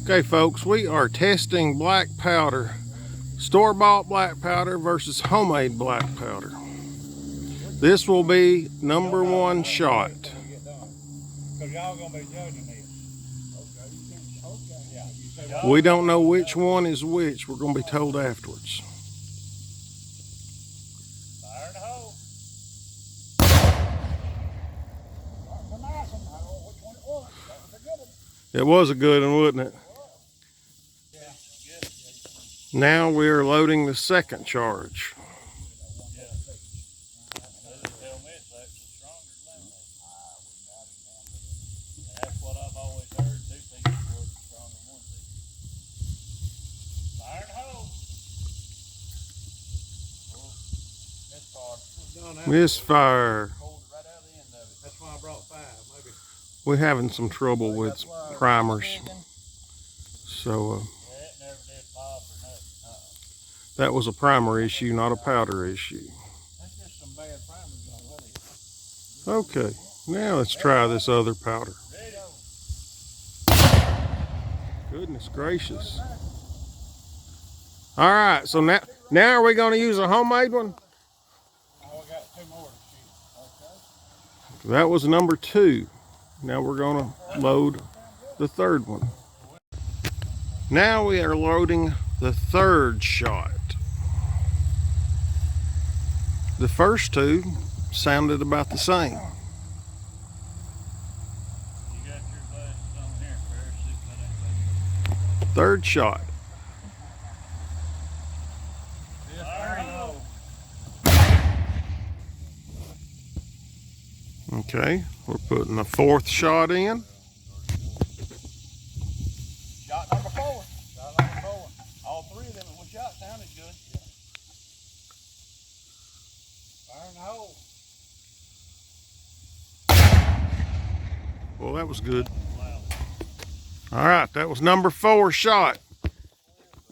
Okay folks, we are testing black powder. Store-bought black powder versus homemade black powder. This will be number one shot. We don't know which one is which. We're going to be told afterwards. It was a good one, wasn't it? Now we are loading the second charge. Misfire. That's why I brought 5. Maybe. We're having some trouble with primers. So that was a primer issue, not a powder issue. That's just some bad primers already. Okay, now let's try this other powder. Goodness gracious. All right, so now are we going to use a homemade one? Oh, I got 2 more to shoot. Okay. That was number 2. Now we're going to load the third one. Now we are loading the third shot. The first 2 sounded about the same. You got your glasses on here first. Third shot. Okay, we're putting the 4th shot in. Shot number 4. Shot number 4. All 3 of them in one shot sounded good. Fire in the hole. Well, that was good. All right, that was number 4 shot.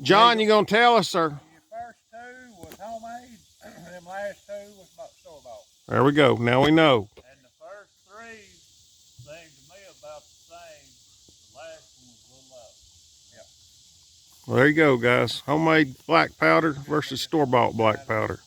John, you gonna tell us, sir? Your first 2 was homemade, them last 2 was about store-bought. There we go. Now we know. And the first 3 seemed to me about the same. The last one was a little louder. Yep. Well, there you go, guys. Homemade black powder versus store-bought black powder.